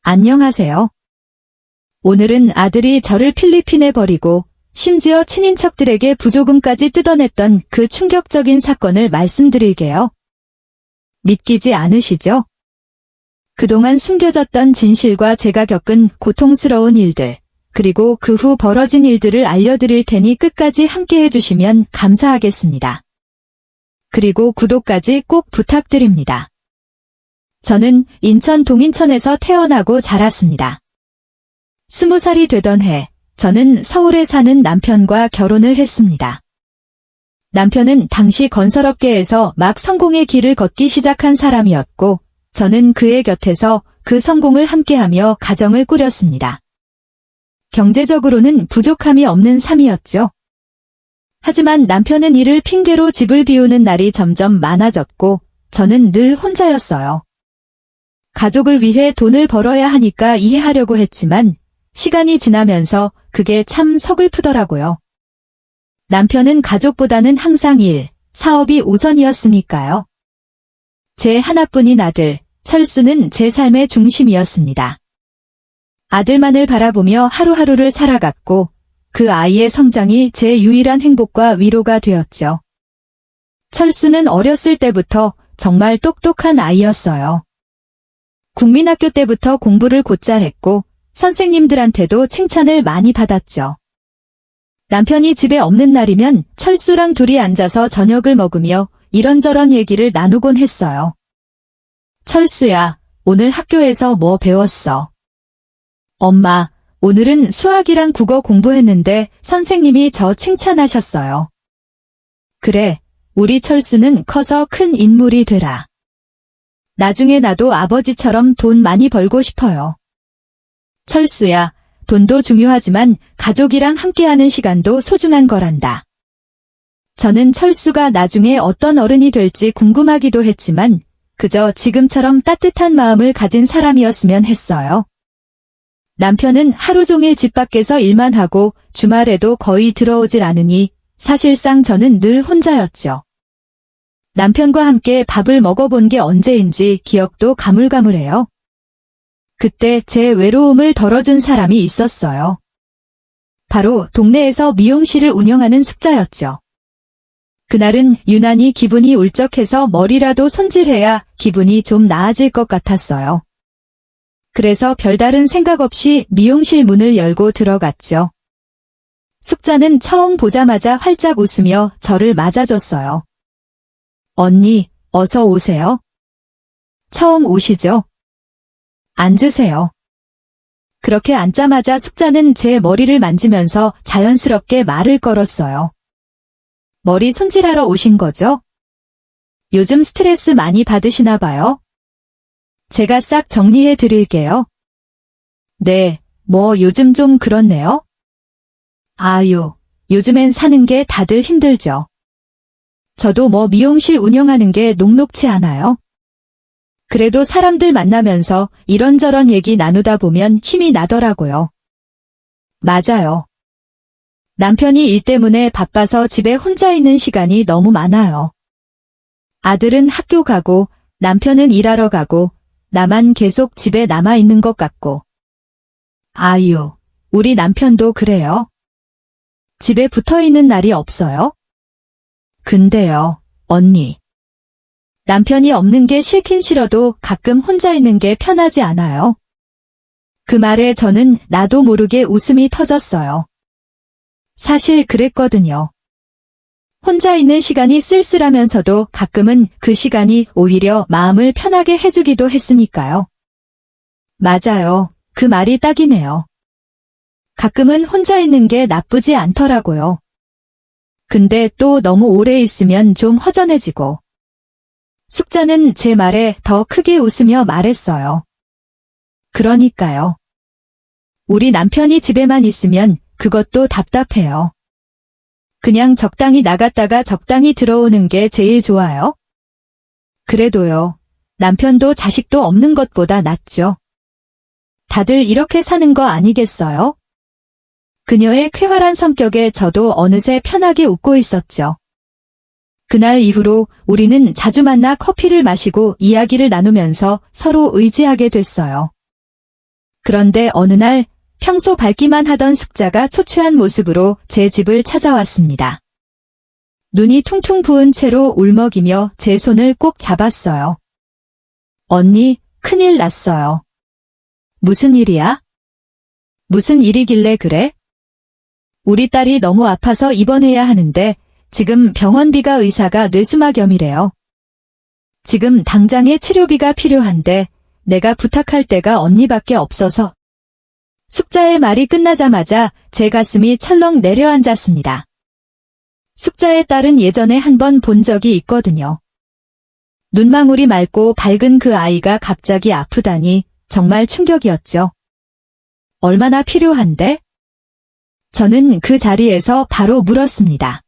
안녕하세요. 오늘은 아들이 저를 필리핀에 버리고 심지어 친인척들에게 부조금까지 뜯어냈던 그 충격적인 사건을 말씀드릴게요. 믿기지 않으시죠? 그동안 숨겨졌던 진실과 제가 겪은 고통스러운 일들, 그리고 그 후 벌어진 일들을 알려드릴 테니 끝까지 함께 해주시면 감사하겠습니다. 그리고 구독까지 꼭 부탁드립니다. 저는 인천 동인천에서 태어나고 자랐습니다. 20살이 되던 해, 저는 서울에 사는 남편과 결혼을 했습니다. 남편은 당시 건설업계에서 막 성공의 길을 걷기 시작한 사람이었고, 저는 그의 곁에서 그 성공을 함께하며 가정을 꾸렸습니다. 경제적으로는 부족함이 없는 삶이었죠. 하지만 남편은 이를 핑계로 집을 비우는 날이 점점 많아졌고, 저는 늘 혼자였어요. 가족을 위해 돈을 벌어야 하니까 이해하려고 했지만 시간이 지나면서 그게 참 서글프더라고요. 남편은 가족보다는 항상 일, 사업이 우선이었으니까요. 제 하나뿐인 아들, 철수는 제 삶의 중심이었습니다. 아들만을 바라보며 하루하루를 살아갔고 그 아이의 성장이 제 유일한 행복과 위로가 되었죠. 철수는 어렸을 때부터 정말 똑똑한 아이였어요. 국민학교 때부터 공부를 곧잘 했고 선생님들한테도 칭찬을 많이 받았죠. 남편이 집에 없는 날이면 철수랑 둘이 앉아서 저녁을 먹으며 이런저런 얘기를 나누곤 했어요. 철수야, 오늘 학교에서 뭐 배웠어? 엄마, 오늘은 수학이랑 국어 공부했는데 선생님이 저 칭찬하셨어요. 그래, 우리 철수는 커서 큰 인물이 되라. 나중에 나도 아버지처럼 돈 많이 벌고 싶어요. 철수야, 돈도 중요하지만 가족이랑 함께하는 시간도 소중한 거란다. 저는 철수가 나중에 어떤 어른이 될지 궁금하기도 했지만 그저 지금처럼 따뜻한 마음을 가진 사람이었으면 했어요. 남편은 하루 종일 집 밖에서 일만 하고 주말에도 거의 들어오질 않으니 사실상 저는 늘 혼자였죠. 남편과 함께 밥을 먹어본 게 언제인지 기억도 가물가물해요. 그때 제 외로움을 덜어준 사람이 있었어요. 바로 동네에서 미용실을 운영하는 숙자였죠. 그날은 유난히 기분이 울적해서 머리라도 손질해야 기분이 좀 나아질 것 같았어요. 그래서 별다른 생각 없이 미용실 문을 열고 들어갔죠. 숙자는 처음 보자마자 활짝 웃으며 저를 맞아줬어요. 언니, 어서 오세요. 처음 오시죠? 앉으세요. 그렇게 앉자마자 숙자는 제 머리를 만지면서 자연스럽게 말을 걸었어요. 머리 손질하러 오신 거죠? 요즘 스트레스 많이 받으시나 봐요? 제가 싹 정리해 드릴게요. 네, 뭐 요즘 좀 그렇네요. 아유, 요즘엔 사는 게 다들 힘들죠. 저도 뭐 미용실 운영하는 게 녹록치 않아요. 그래도 사람들 만나면서 이런저런 얘기 나누다 보면 힘이 나더라고요. 맞아요. 남편이 일 때문에 바빠서 집에 혼자 있는 시간이 너무 많아요. 아들은 학교 가고 남편은 일하러 가고 나만 계속 집에 남아 있는 것 같고. 아유, 우리 남편도 그래요. 집에 붙어 있는 날이 없어요? 근데요, 언니. 남편이 없는 게 싫긴 싫어도 가끔 혼자 있는 게 편하지 않아요? 그 말에 저는 나도 모르게 웃음이 터졌어요. 사실 그랬거든요. 혼자 있는 시간이 쓸쓸하면서도 가끔은 그 시간이 오히려 마음을 편하게 해주기도 했으니까요. 맞아요. 그 말이 딱이네요. 가끔은 혼자 있는 게 나쁘지 않더라고요. 근데 또 너무 오래 있으면 좀 허전해지고. 숙자는 제 말에 더 크게 웃으며 말했어요. 그러니까요. 우리 남편이 집에만 있으면 그것도 답답해요. 그냥 적당히 나갔다가 적당히 들어오는 게 제일 좋아요. 그래도요. 남편도 자식도 없는 것보다 낫죠. 다들 이렇게 사는 거 아니겠어요? 그녀의 쾌활한 성격에 저도 어느새 편하게 웃고 있었죠. 그날 이후로 우리는 자주 만나 커피를 마시고 이야기를 나누면서 서로 의지하게 됐어요. 그런데 어느 날 평소 밟기만 하던 숙자가 초췌한 모습으로 제 집을 찾아왔습니다. 눈이 퉁퉁 부은 채로 울먹이며 제 손을 꼭 잡았어요. 언니, 큰일 났어요. 무슨 일이야? 무슨 일이길래 그래? 우리 딸이 너무 아파서 입원해야 하는데 지금 병원비가 의사가 뇌수막염이래요. 지금 당장에 치료비가 필요한데 내가 부탁할 데가 언니밖에 없어서. 숙자의 말이 끝나자마자 제 가슴이 철렁 내려앉았습니다. 숙자의 딸은 예전에 한 번 본 적이 있거든요. 눈망울이 맑고 밝은 그 아이가 갑자기 아프다니 정말 충격이었죠. 얼마나 필요한데? 저는 그 자리에서 바로 물었습니다.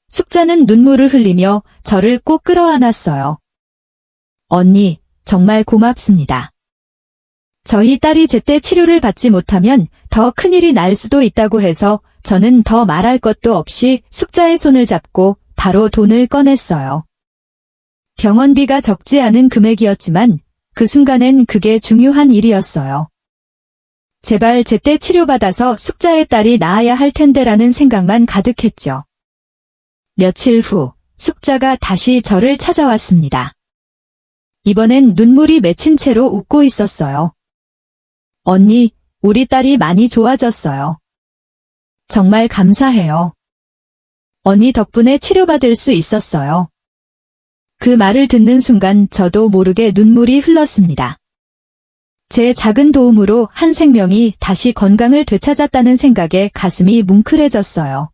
숙자는 눈물을 흘리며 저를 꼭 끌어안았어요. 언니, 정말 고맙습니다. 저희 딸이 제때 치료를 받지 못하면 더 큰일이 날 수도 있다고 해서 저는 더 말할 것도 없이 숙자의 손을 잡고 바로 돈을 꺼냈어요. 병원비가 적지 않은 금액이었지만 그 순간엔 그게 중요한 일이었어요. 제발 제때 치료받아서 숙자의 딸이 나아야 할 텐데라는 생각만 가득했죠. 며칠 후 숙자가 다시 저를 찾아왔습니다. 이번엔 눈물이 맺힌 채로 웃고 있었어요. 언니, 우리 딸이 많이 좋아졌어요. 정말 감사해요. 언니 덕분에 치료받을 수 있었어요. 그 말을 듣는 순간 저도 모르게 눈물이 흘렀습니다. 제 작은 도움으로 한 생명이 다시 건강을 되찾았다는 생각에 가슴이 뭉클해졌어요.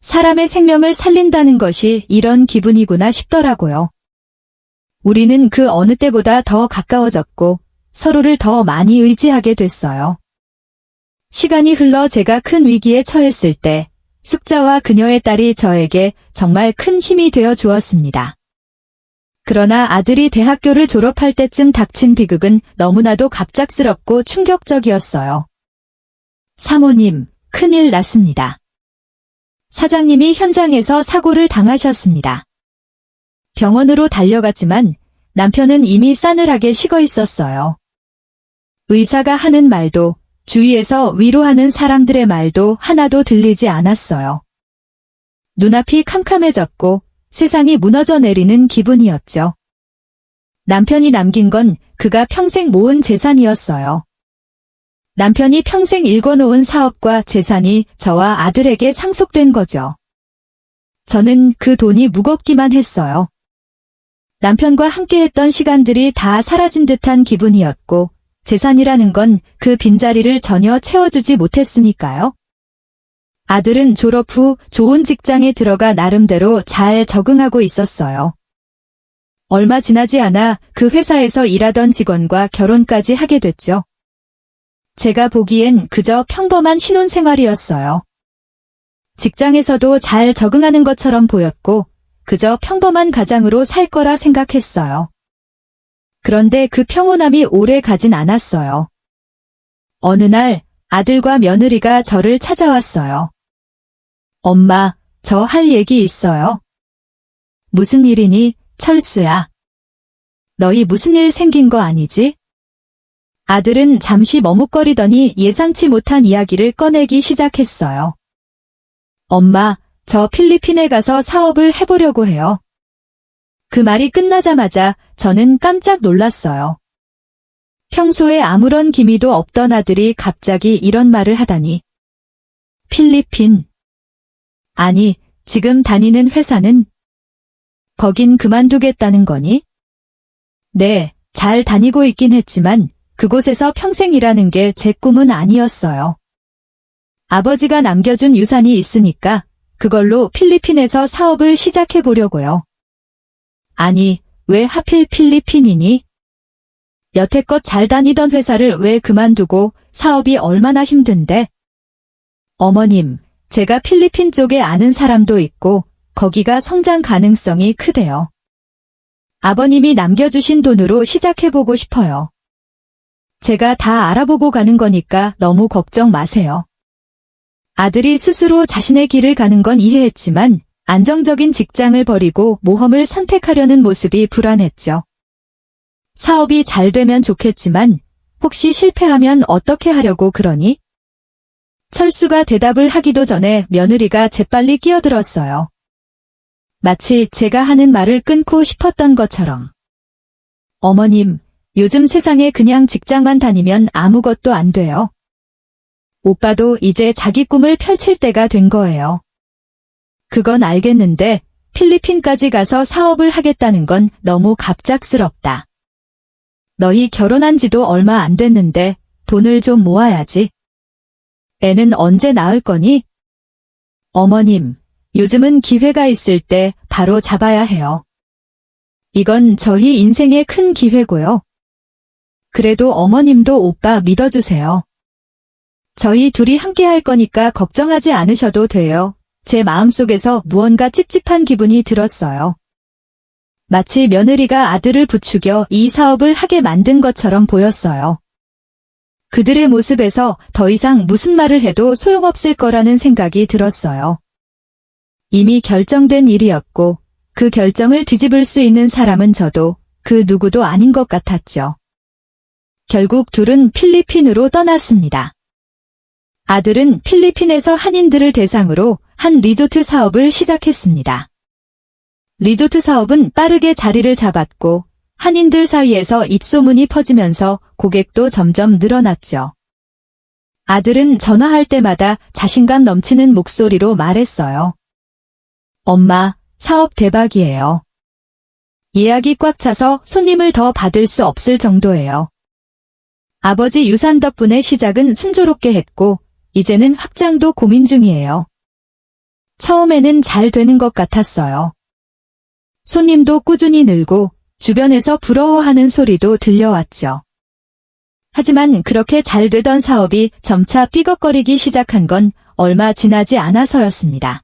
사람의 생명을 살린다는 것이 이런 기분이구나 싶더라고요. 우리는 그 어느 때보다 더 가까워졌고 서로를 더 많이 의지하게 됐어요. 시간이 흘러 제가 큰 위기에 처했을 때 숙자와 그녀의 딸이 저에게 정말 큰 힘이 되어 주었습니다. 그러나 아들이 대학교를 졸업할 때쯤 닥친 비극은 너무나도 갑작스럽고 충격적이었어요. 사모님, 큰일 났습니다. 사장님이 현장에서 사고를 당하셨습니다. 병원으로 달려갔지만 남편은 이미 싸늘하게 식어 있었어요. 의사가 하는 말도 주위에서 위로하는 사람들의 말도 하나도 들리지 않았어요. 눈앞이 캄캄해졌고 세상이 무너져 내리는 기분이었죠. 남편이 남긴 건 그가 평생 모은 재산이었어요. 남편이 평생 일궈놓은 사업과 재산이 저와 아들에게 상속된 거죠. 저는 그 돈이 무겁기만 했어요. 남편과 함께했던 시간들이 다 사라진 듯한 기분이었고 재산이라는 건 그 빈자리를 전혀 채워주지 못했으니까요. 아들은 졸업 후 좋은 직장에 들어가 나름대로 잘 적응하고 있었어요. 얼마 지나지 않아 그 회사에서 일하던 직원과 결혼까지 하게 됐죠. 제가 보기엔 그저 평범한 신혼생활이었어요. 직장에서도 잘 적응하는 것처럼 보였고 그저 평범한 가장으로 살 거라 생각했어요. 그런데 그 평온함이 오래 가진 않았어요. 어느 날 아들과 며느리가 저를 찾아왔어요. 엄마, 저 할 얘기 있어요. 무슨 일이니, 철수야? 너희 무슨 일 생긴 거 아니지? 아들은 잠시 머뭇거리더니 예상치 못한 이야기를 꺼내기 시작했어요. 엄마, 저 필리핀에 가서 사업을 해보려고 해요. 그 말이 끝나자마자 저는 깜짝 놀랐어요. 평소에 아무런 기미도 없던 아들이 갑자기 이런 말을 하다니. 필리핀. 아니, 지금 다니는 회사는? 거긴 그만두겠다는 거니? 네, 잘 다니고 있긴 했지만 그곳에서 평생 일하는 게 제 꿈은 아니었어요. 아버지가 남겨준 유산이 있으니까 그걸로 필리핀에서 사업을 시작해 보려고요. 아니, 왜 하필 필리핀이니? 여태껏 잘 다니던 회사를 왜 그만두고 사업이 얼마나 힘든데? 어머님, 제가 필리핀 쪽에 아는 사람도 있고 거기가 성장 가능성이 크대요. 아버님이 남겨주신 돈으로 시작해보고 싶어요. 제가 다 알아보고 가는 거니까 너무 걱정 마세요. 아들이 스스로 자신의 길을 가는 건 이해했지만 안정적인 직장을 버리고 모험을 선택하려는 모습이 불안했죠. 사업이 잘 되면 좋겠지만 혹시 실패하면 어떻게 하려고 그러니? 철수가 대답을 하기도 전에 며느리가 재빨리 끼어들었어요. 마치 제가 하는 말을 끊고 싶었던 것처럼. 어머님, 요즘 세상에 그냥 직장만 다니면 아무것도 안 돼요. 오빠도 이제 자기 꿈을 펼칠 때가 된 거예요. 그건 알겠는데 필리핀까지 가서 사업을 하겠다는 건 너무 갑작스럽다. 너희 결혼한 지도 얼마 안 됐는데 돈을 좀 모아야지. 애는 언제 낳을 거니? 어머님, 요즘은 기회가 있을 때 바로 잡아야 해요. 이건 저희 인생의 큰 기회고요. 그래도 어머님도 오빠 믿어주세요. 저희 둘이 함께 할 거니까 걱정하지 않으셔도 돼요. 제 마음속에서 무언가 찝찝한 기분이 들었어요. 마치 며느리가 아들을 부추겨 이 사업을 하게 만든 것처럼 보였어요. 그들의 모습에서 더 이상 무슨 말을 해도 소용없을 거라는 생각이 들었어요. 이미 결정된 일이었고 그 결정을 뒤집을 수 있는 사람은 저도 그 누구도 아닌 것 같았죠. 결국 둘은 필리핀으로 떠났습니다. 아들은 필리핀에서 한인들을 대상으로 한 리조트 사업을 시작했습니다. 리조트 사업은 빠르게 자리를 잡았고 한인들 사이에서 입소문이 퍼지면서 고객도 점점 늘어났죠. 아들은 전화할 때마다 자신감 넘치는 목소리로 말했어요. 엄마, 사업 대박이에요. 예약이 꽉 차서 손님을 더 받을 수 없을 정도예요. 아버지 유산 덕분에 시작은 순조롭게 했고 이제는 확장도 고민 중이에요. 처음에는 잘 되는 것 같았어요. 손님도 꾸준히 늘고 주변에서 부러워하는 소리도 들려왔죠. 하지만 그렇게 잘 되던 사업이 점차 삐걱거리기 시작한 건 얼마 지나지 않아서였습니다.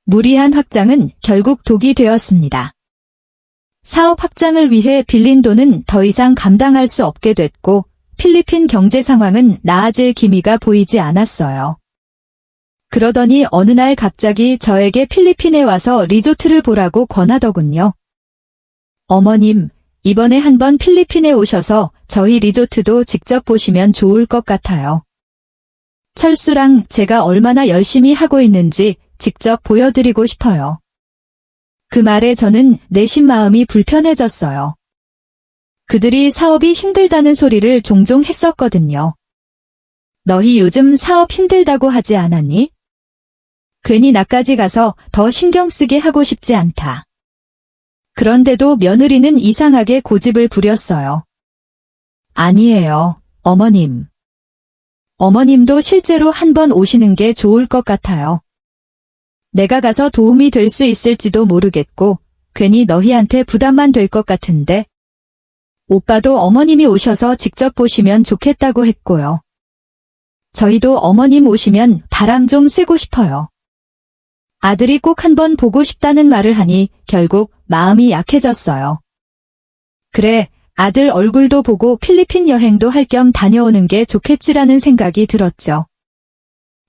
무리한 확장은 결국 독이 되었습니다. 사업 확장을 위해 빌린 돈은 더 이상 감당할 수 없게 됐고 필리핀 경제 상황은 나아질 기미가 보이지 않았어요. 그러더니 어느 날 갑자기 저에게 필리핀에 와서 리조트를 보라고 권하더군요. 어머님, 이번에 한번 필리핀에 오셔서 저희 리조트도 직접 보시면 좋을 것 같아요. 철수랑 제가 얼마나 열심히 하고 있는지 직접 보여드리고 싶어요. 그 말에 저는 내심 마음이 불편해졌어요. 그들이 사업이 힘들다는 소리를 종종 했었거든요. 너희 요즘 사업 힘들다고 하지 않았니? 괜히 나까지 가서 더 신경 쓰게 하고 싶지 않다. 그런데도 며느리는 이상하게 고집을 부렸어요. 아니에요, 어머님. 어머님도 실제로 한번 오시는 게 좋을 것 같아요. 내가 가서 도움이 될 수 있을지도 모르겠고 괜히 너희한테 부담만 될 것 같은데. 오빠도 어머님이 오셔서 직접 보시면 좋겠다고 했고요. 저희도 어머님 오시면 바람 좀 쐬고 싶어요. 아들이 꼭 한번 보고 싶다는 말을 하니 결국 마음이 약해졌어요. 그래, 아들 얼굴도 보고 필리핀 여행도 할 겸 다녀오는 게 좋겠지라는 생각이 들었죠.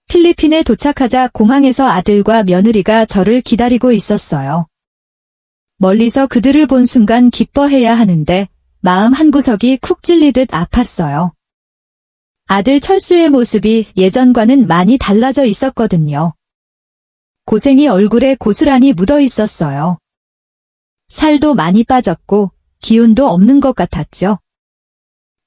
필리핀에 도착하자 공항에서 아들과 며느리가 저를 기다리고 있었어요. 멀리서 그들을 본 순간 기뻐해야 하는데 마음 한구석이 쿡 찔리듯 아팠어요. 아들 철수의 모습이 예전과는 많이 달라져 있었거든요. 고생이 얼굴에 고스란히 묻어 있었어요. 살도 많이 빠졌고 기운도 없는 것 같았죠.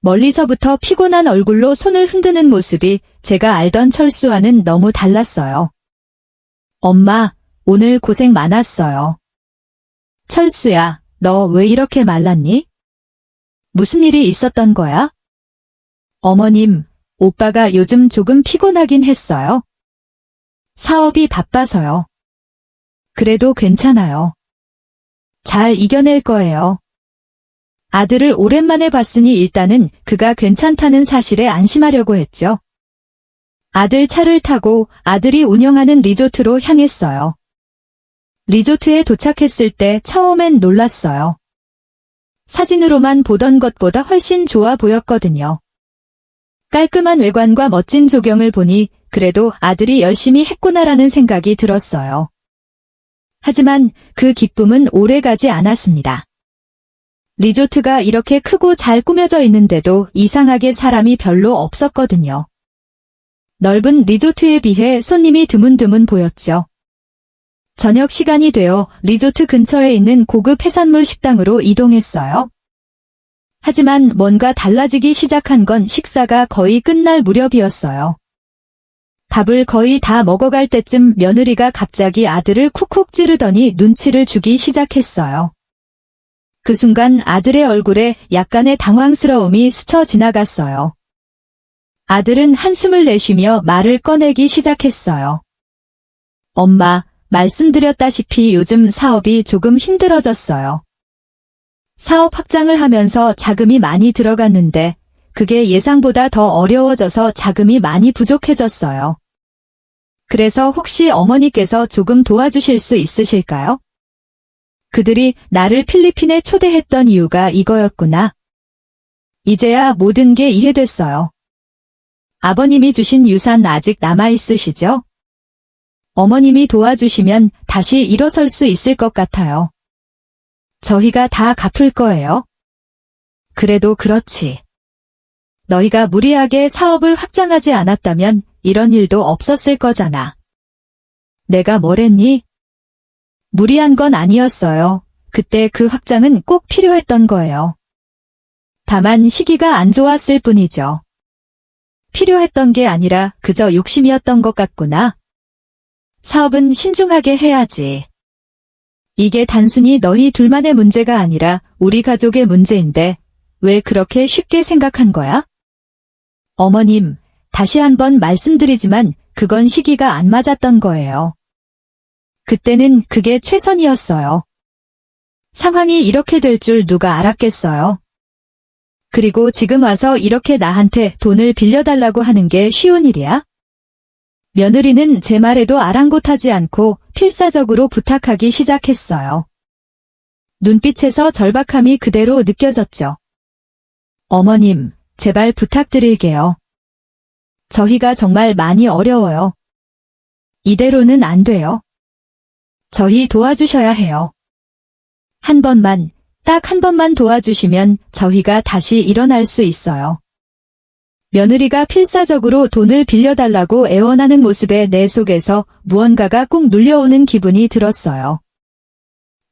멀리서부터 피곤한 얼굴로 손을 흔드는 모습이 제가 알던 철수와는 너무 달랐어요. 엄마, 오늘 고생 많았어요. 철수야, 너 왜 이렇게 말랐니? 무슨 일이 있었던 거야? 어머님, 오빠가 요즘 조금 피곤하긴 했어요. 사업이 바빠서요. 그래도 괜찮아요. 잘 이겨낼 거예요. 아들을 오랜만에 봤으니 일단은 그가 괜찮다는 사실에 안심하려고 했죠. 아들 차를 타고 아들이 운영하는 리조트로 향했어요. 리조트에 도착했을 때 처음엔 놀랐어요. 사진으로만 보던 것보다 훨씬 좋아 보였거든요. 깔끔한 외관과 멋진 조경을 보니 그래도 아들이 열심히 했구나라는 생각이 들었어요. 하지만 그 기쁨은 오래가지 않았습니다. 리조트가 이렇게 크고 잘 꾸며져 있는데도 이상하게 사람이 별로 없었거든요. 넓은 리조트에 비해 손님이 드문드문 보였죠. 저녁 시간이 되어 리조트 근처에 있는 고급 해산물 식당으로 이동했어요. 하지만 뭔가 달라지기 시작한 건 식사가 거의 끝날 무렵이었어요. 밥을 거의 다 먹어갈 때쯤 며느리가 갑자기 아들을 쿡쿡 찌르더니 눈치를 주기 시작했어요. 그 순간 아들의 얼굴에 약간의 당황스러움이 스쳐 지나갔어요. 아들은 한숨을 내쉬며 말을 꺼내기 시작했어요. 엄마, 말씀드렸다시피 요즘 사업이 조금 힘들어졌어요. 사업 확장을 하면서 자금이 많이 들어갔는데 그게 예상보다 더 어려워져서 자금이 많이 부족해졌어요. 그래서 혹시 어머니께서 조금 도와주실 수 있으실까요? 그들이 나를 필리핀에 초대했던 이유가 이거였구나. 이제야 모든 게 이해됐어요. 아버님이 주신 유산 아직 남아있으시죠? 어머님이 도와주시면 다시 일어설 수 있을 것 같아요. 저희가 다 갚을 거예요. 그래도 그렇지. 너희가 무리하게 사업을 확장하지 않았다면 이런 일도 없었을 거잖아. 내가 뭐랬니? 무리한 건 아니었어요. 그때 그 확장은 꼭 필요했던 거예요. 다만 시기가 안 좋았을 뿐이죠. 필요했던 게 아니라 그저 욕심이었던 것 같구나. 사업은 신중하게 해야지. 이게 단순히 너희 둘만의 문제가 아니라 우리 가족의 문제인데 왜 그렇게 쉽게 생각한 거야? 어머님, 다시 한번 말씀드리지만 그건 시기가 안 맞았던 거예요. 그때는 그게 최선이었어요. 상황이 이렇게 될 줄 누가 알았겠어요. 그리고 지금 와서 이렇게 나한테 돈을 빌려달라고 하는 게 쉬운 일이야? 며느리는 제 말에도 아랑곳하지 않고 필사적으로 부탁하기 시작했어요. 눈빛에서 절박함이 그대로 느껴졌죠. 어머님, 제발 부탁드릴게요. 저희가 정말 많이 어려워요. 이대로는 안 돼요. 저희 도와주셔야 해요. 한 번만, 딱 한 번만 도와주시면 저희가 다시 일어날 수 있어요. 며느리가 필사적으로 돈을 빌려달라고 애원하는 모습에 내 속에서 무언가가 꾹 눌려오는 기분이 들었어요.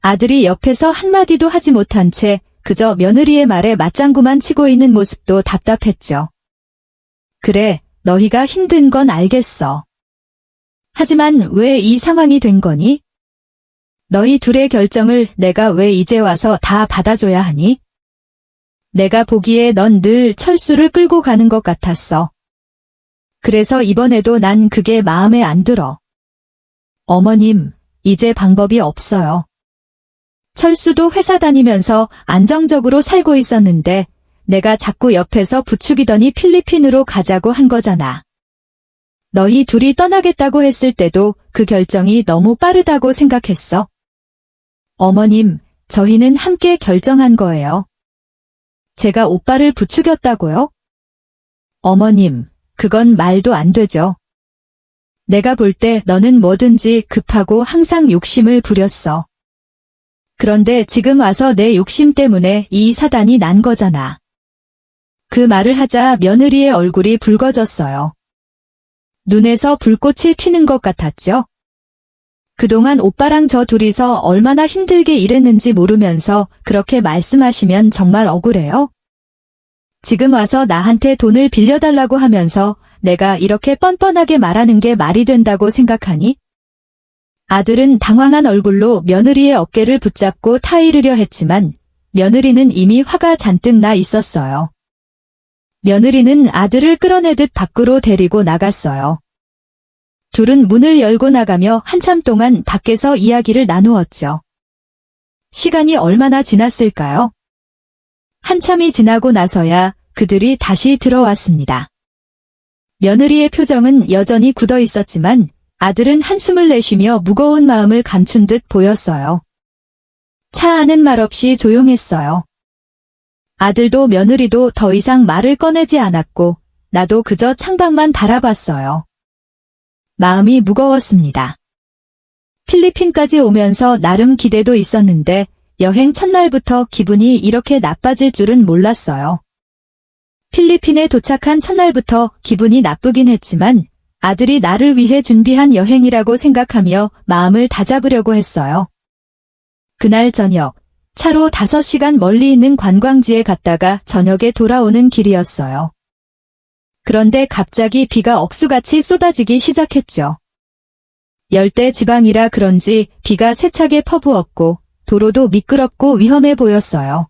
아들이 옆에서 한마디도 하지 못한 채 그저 며느리의 말에 맞장구만 치고 있는 모습도 답답했죠. 그래, 너희가 힘든 건 알겠어. 하지만 왜 이 상황이 된 거니? 너희 둘의 결정을 내가 왜 이제 와서 다 받아줘야 하니? 내가 보기에 넌 늘 철수를 끌고 가는 것 같았어. 그래서 이번에도 난 그게 마음에 안 들어. 어머님, 이제 방법이 없어요. 철수도 회사 다니면서 안정적으로 살고 있었는데 내가 자꾸 옆에서 부추기더니 필리핀으로 가자고 한 거잖아. 너희 둘이 떠나겠다고 했을 때도 그 결정이 너무 빠르다고 생각했어. 어머님, 저희는 함께 결정한 거예요. 제가 오빠를 부추겼다고요? 어머님, 그건 말도 안 되죠. 내가 볼 때 너는 뭐든지 급하고 항상 욕심을 부렸어. 그런데 지금 와서 내 욕심 때문에 이 사단이 난 거잖아. 그 말을 하자 며느리의 얼굴이 붉어졌어요. 눈에서 불꽃이 튀는 것 같았죠. 그동안 오빠랑 저 둘이서 얼마나 힘들게 일했는지 모르면서 그렇게 말씀하시면 정말 억울해요. 지금 와서 나한테 돈을 빌려달라고 하면서 내가 이렇게 뻔뻔하게 말하는 게 말이 된다고 생각하니? 아들은 당황한 얼굴로 며느리의 어깨를 붙잡고 타이르려 했지만 며느리는 이미 화가 잔뜩 나 있었어요. 며느리는 아들을 끌어내듯 밖으로 데리고 나갔어요. 둘은 문을 열고 나가며 한참 동안 밖에서 이야기를 나누었죠. 시간이 얼마나 지났을까요? 한참이 지나고 나서야 그들이 다시 들어왔습니다. 며느리의 표정은 여전히 굳어 있었지만 아들은 한숨을 내쉬며 무거운 마음을 감춘 듯 보였어요. 차 안은 말없이 조용했어요. 아들도 며느리도 더 이상 말을 꺼내지 않았고 나도 그저 창밖만 바라봤어요. 마음이 무거웠습니다. 필리핀까지 오면서 나름 기대도 있었는데 여행 첫날부터 기분이 이렇게 나빠질 줄은 몰랐어요. 필리핀에 도착한 첫날부터 기분이 나쁘긴 했지만 아들이 나를 위해 준비한 여행이라고 생각하며 마음을 다잡으려고 했어요. 그날 저녁, 차로 5시간 멀리 있는 관광지에 갔다가 저녁에 돌아오는 길이었어요. 그런데 갑자기 비가 억수같이 쏟아지기 시작했죠. 열대 지방이라 그런지 비가 세차게 퍼부었고 도로도 미끄럽고 위험해 보였어요.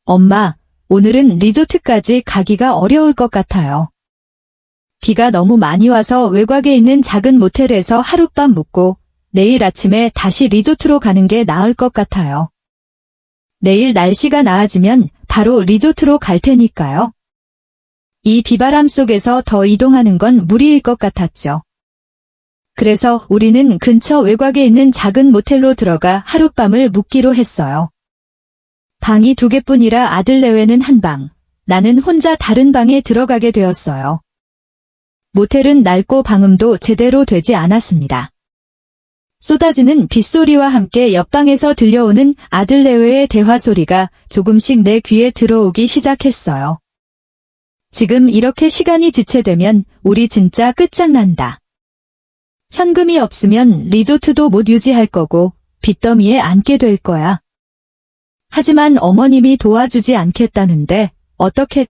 엄마, 오늘은 리조트까지 가기가 어려울 것 같아요. 비가 너무 많이 와서 외곽에 있는 작은 모텔에서 하룻밤 묵고 내일 아침에 다시 리조트로 가는 게 나을 것 같아요. 내일 날씨가 나아지면 바로 리조트로 갈 테니까요. 이 비바람 속에서 더 이동하는 건 무리일 것 같았죠. 그래서 우리는 근처 외곽에 있는 작은 모텔로 들어가 하룻밤을 묵기로 했어요. 방이 2개뿐이라 아들 내외는 한 방, 나는 혼자 다른 방에 들어가게 되었어요. 모텔은 낡고 방음도 제대로 되지 않았습니다. 쏟아지는 빗소리와 함께 옆방에서 들려오는 아들 내외의 대화 소리가 조금씩 내 귀에 들어오기 시작했어요. 지금 이렇게 시간이 지체되면 우리 진짜 끝장난다. 현금이 없으면 리조트도 못 유지할 거고 빚더미에 앉게 될 거야. 하지만 어머님이 도와주지 않겠다는데 어떻게?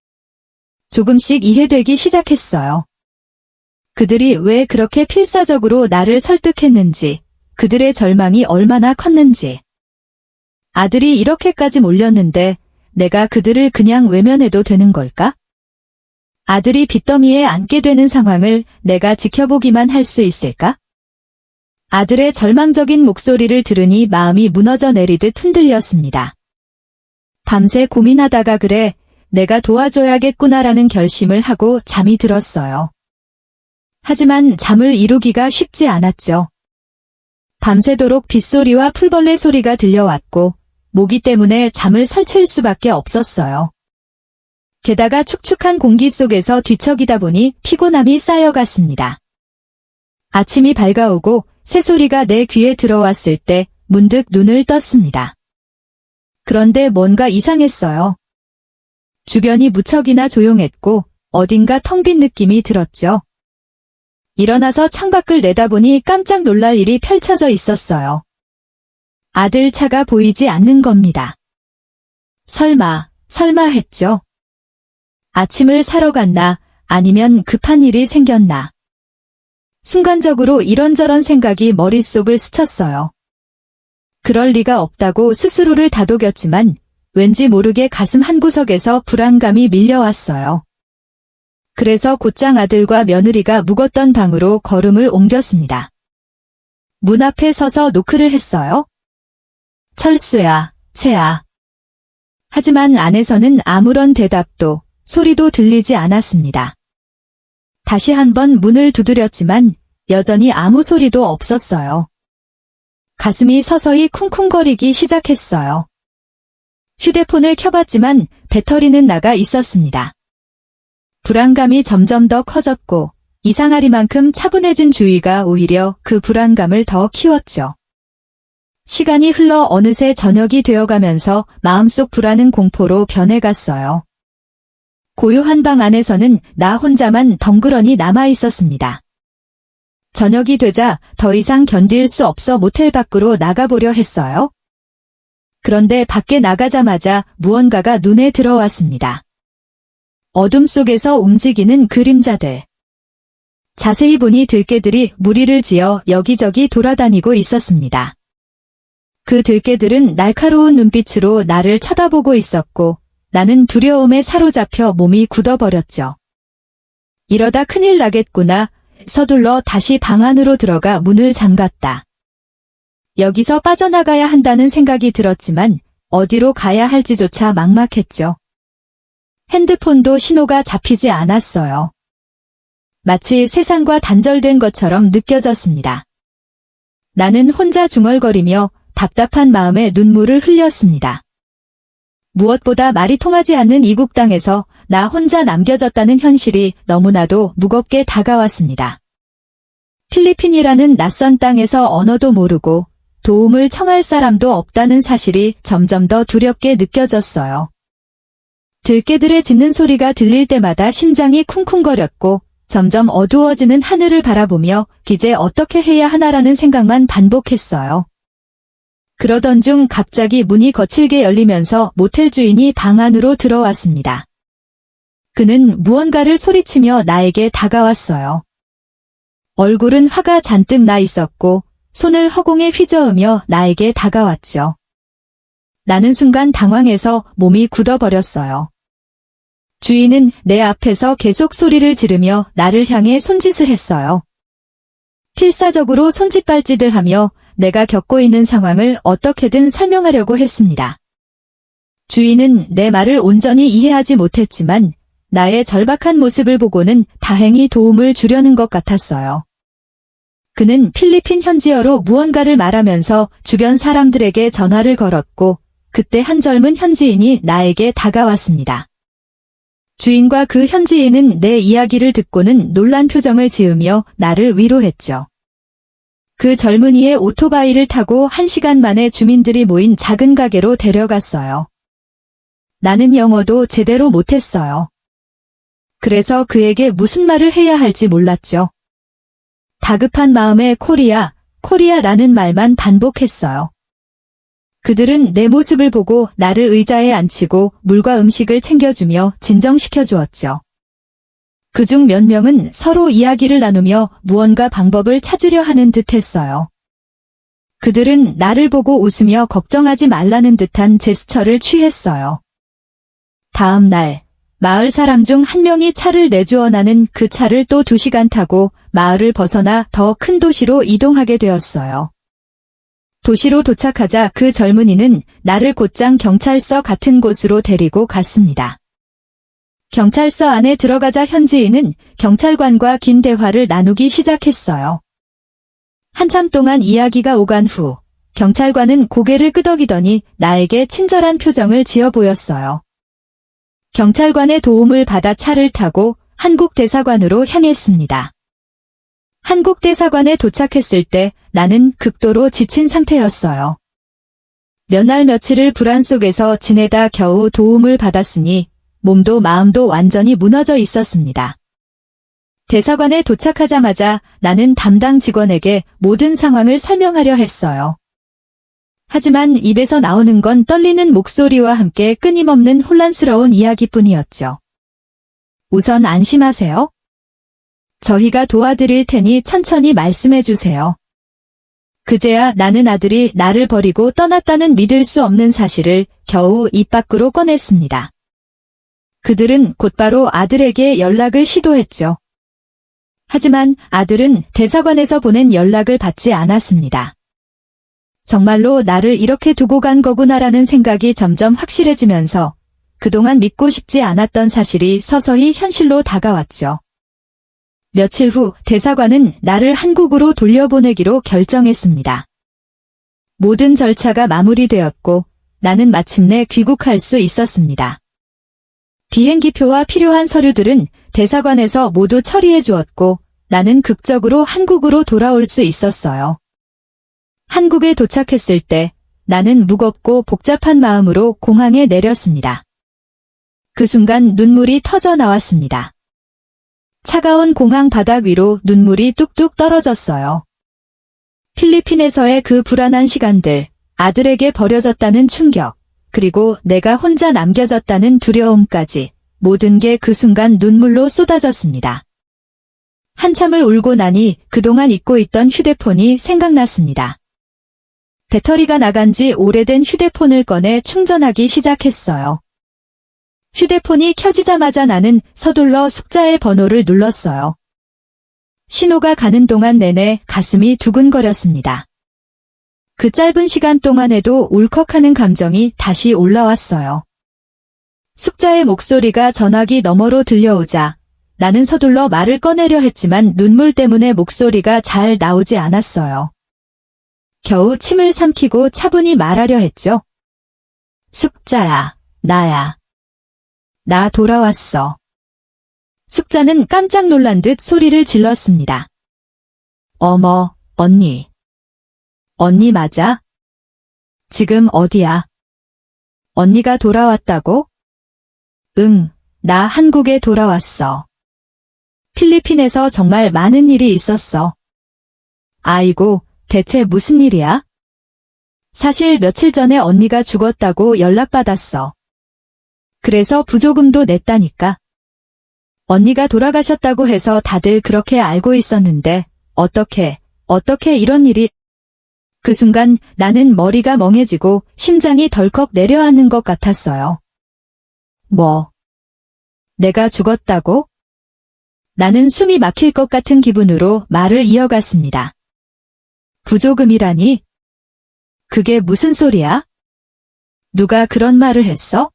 조금씩 이해되기 시작했어요. 그들이 왜 그렇게 필사적으로 나를 설득했는지, 그들의 절망이 얼마나 컸는지. 아들이 이렇게까지 몰렸는데 내가 그들을 그냥 외면해도 되는 걸까? 아들이 빚더미에 앉게 되는 상황을 내가 지켜보기만 할 수 있을까? 아들의 절망적인 목소리를 들으니 마음이 무너져 내리듯 흔들렸습니다. 밤새 고민하다가 그래, 내가 도와줘야겠구나라는 결심을 하고 잠이 들었어요. 하지만 잠을 이루기가 쉽지 않았죠. 밤새도록 빗소리와 풀벌레 소리가 들려왔고 모기 때문에 잠을 설칠 수밖에 없었어요. 게다가 축축한 공기 속에서 뒤척이다 보니 피곤함이 쌓여갔습니다. 아침이 밝아오고 새소리가 내 귀에 들어왔을 때 문득 눈을 떴습니다. 그런데 뭔가 이상했어요. 주변이 무척이나 조용했고 어딘가 텅 빈 느낌이 들었죠. 일어나서 창밖을 내다보니 깜짝 놀랄 일이 펼쳐져 있었어요. 아들 차가 보이지 않는 겁니다. 설마 했죠. 아침을 사러 갔나, 아니면 급한 일이 생겼나. 순간적으로 이런저런 생각이 머릿속을 스쳤어요. 그럴 리가 없다고 스스로를 다독였지만 왠지 모르게 가슴 한구석에서 불안감이 밀려왔어요. 그래서 곧장 아들과 며느리가 묵었던 방으로 걸음을 옮겼습니다. 문 앞에 서서 노크를 했어요. 철수야, 채아. 하지만 안에서는 아무런 대답도 소리도 들리지 않았습니다. 다시 한번 문을 두드렸지만 여전히 아무 소리도 없었어요. 가슴이 서서히 쿵쿵거리기 시작했어요. 휴대폰을 켜봤지만 배터리는 나가 있었습니다. 불안감이 점점 더 커졌고 이상하리만큼 차분해진 주위가 오히려 그 불안감을 더 키웠죠. 시간이 흘러 어느새 저녁이 되어가면서 마음속 불안은 공포로 변해갔어요. 고요한 방 안에서는 나 혼자만 덩그러니 남아있었습니다. 저녁이 되자 더 이상 견딜 수 없어 모텔 밖으로 나가보려 했어요. 그런데 밖에 나가자마자 무언가가 눈에 들어왔습니다. 어둠 속에서 움직이는 그림자들. 자세히 보니 들개들이 무리를 지어 여기저기 돌아다니고 있었습니다. 그 들개들은 날카로운 눈빛으로 나를 쳐다보고 있었고 나는 두려움에 사로잡혀 몸이 굳어버렸죠. 이러다 큰일 나겠구나. 서둘러 다시 방 안으로 들어가 문을 잠갔다. 여기서 빠져나가야 한다는 생각이 들었지만 어디로 가야 할지조차 막막했죠. 핸드폰도 신호가 잡히지 않았어요. 마치 세상과 단절된 것처럼 느껴졌습니다. 나는 혼자 중얼거리며 답답한 마음에 눈물을 흘렸습니다. 무엇보다 말이 통하지 않는 이국 땅에서 나 혼자 남겨졌다는 현실이 너무나도 무겁게 다가왔습니다. 필리핀이라는 낯선 땅에서 언어도 모르고 도움을 청할 사람도 없다는 사실이 점점 더 두렵게 느껴졌어요. 들개들의 짖는 소리가 들릴 때마다 심장이 쿵쿵거렸고 점점 어두워지는 하늘을 바라보며 이제 어떻게 해야 하나라는 생각만 반복했어요. 그러던 중 갑자기 문이 거칠게 열리면서 모텔 주인이 방 안으로 들어왔습니다. 그는 무언가를 소리치며 나에게 다가왔어요. 얼굴은 화가 잔뜩 나 있었고 손을 허공에 휘저으며 나에게 다가왔죠. 나는 순간 당황해서 몸이 굳어버렸어요. 주인은 내 앞에서 계속 소리를 지르며 나를 향해 손짓을 했어요. 필사적으로 손짓발짓을 하며 내가 겪고 있는 상황을 어떻게든 설명하려고 했습니다. 주인은 내 말을 온전히 이해하지 못했지만 나의 절박한 모습을 보고는 다행히 도움을 주려는 것 같았어요. 그는 필리핀 현지어로 무언가를 말하면서 주변 사람들에게 전화를 걸었고 그때 한 젊은 현지인이 나에게 다가왔습니다. 주인과 그 현지인은 내 이야기를 듣고는 놀란 표정을 지으며 나를 위로했죠. 그 젊은이의 오토바이를 타고 1시간 만에 주민들이 모인 작은 가게로 데려갔어요. 나는 영어도 제대로 못했어요. 그래서 그에게 무슨 말을 해야 할지 몰랐죠. 다급한 마음에 코리아, 코리아라는 말만 반복했어요. 그들은 내 모습을 보고 나를 의자에 앉히고 물과 음식을 챙겨주며 진정시켜 주었죠. 그중 몇 명은 서로 이야기를 나누며 무언가 방법을 찾으려 하는 듯 했어요. 그들은 나를 보고 웃으며 걱정하지 말라는 듯한 제스처를 취했어요. 다음 날, 마을 사람 중 한 명이 차를 내주어 나는 그 차를 또 2시간 타고 마을을 벗어나 더 큰 도시로 이동하게 되었어요. 도시로 도착하자 그 젊은이는 나를 곧장 경찰서 같은 곳으로 데리고 갔습니다. 경찰서 안에 들어가자 현지인은 경찰관과 긴 대화를 나누기 시작했어요. 한참 동안 이야기가 오간 후 경찰관은 고개를 끄덕이더니 나에게 친절한 표정을 지어 보였어요. 경찰관의 도움을 받아 차를 타고 한국 대사관으로 향했습니다. 한국 대사관에 도착했을 때 나는 극도로 지친 상태였어요. 몇 날 며칠을 불안 속에서 지내다 겨우 도움을 받았으니 몸도 마음도 완전히 무너져 있었습니다. 대사관에 도착하자마자 나는 담당 직원에게 모든 상황을 설명하려 했어요. 하지만 입에서 나오는 건 떨리는 목소리와 함께 끊임없는 혼란스러운 이야기뿐이었죠. 우선 안심하세요. 저희가 도와드릴 테니 천천히 말씀해 주세요. 그제야 나는 아들이 나를 버리고 떠났다는 믿을 수 없는 사실을 겨우 입 밖으로 꺼냈습니다. 그들은 곧바로 아들에게 연락을 시도했죠. 하지만 아들은 대사관에서 보낸 연락을 받지 않았습니다. 정말로 나를 이렇게 두고 간 거구나라는 생각이 점점 확실해지면서 그동안 믿고 싶지 않았던 사실이 서서히 현실로 다가왔죠. 며칠 후 대사관은 나를 한국으로 돌려보내기로 결정했습니다. 모든 절차가 마무리되었고 나는 마침내 귀국할 수 있었습니다. 비행기표와 필요한 서류들은 대사관에서 모두 처리해 주었고 나는 극적으로 한국으로 돌아올 수 있었어요. 한국에 도착했을 때 나는 무겁고 복잡한 마음으로 공항에 내렸습니다. 그 순간 눈물이 터져 나왔습니다. 차가운 공항 바닥 위로 눈물이 뚝뚝 떨어졌어요. 필리핀에서의 그 불안한 시간들, 아들에게 버려졌다는 충격, 그리고 내가 혼자 남겨졌다는 두려움까지 모든 게 그 순간 눈물로 쏟아졌습니다. 한참을 울고 나니 그동안 잊고 있던 휴대폰이 생각났습니다. 배터리가 나간 지 오래된 휴대폰을 꺼내 충전하기 시작했어요. 휴대폰이 켜지자마자 나는 서둘러 숙자의 번호를 눌렀어요. 신호가 가는 동안 내내 가슴이 두근거렸습니다. 그 짧은 시간 동안에도 울컥하는 감정이 다시 올라왔어요. 숙자의 목소리가 전화기 너머로 들려오자 나는 서둘러 말을 꺼내려 했지만 눈물 때문에 목소리가 잘 나오지 않았어요. 겨우 침을 삼키고 차분히 말하려 했죠. 숙자야, 나야. 나 돌아왔어. 숙자는 깜짝 놀란 듯 소리를 질렀습니다. 어머, 언니. 언니 맞아? 지금 어디야? 언니가 돌아왔다고? 응, 나 한국에 돌아왔어. 필리핀에서 정말 많은 일이 있었어. 아이고, 대체 무슨 일이야? 사실 며칠 전에 언니가 죽었다고 연락받았어. 그래서 부조금도 냈다니까. 언니가 돌아가셨다고 해서 다들 그렇게 알고 있었는데, 어떻게 이런 일이. 그 순간 나는 머리가 멍해지고 심장이 덜컥 내려앉는 것 같았어요. 뭐? 내가 죽었다고? 나는 숨이 막힐 것 같은 기분으로 말을 이어갔습니다. 부조금이라니? 그게 무슨 소리야? 누가 그런 말을 했어?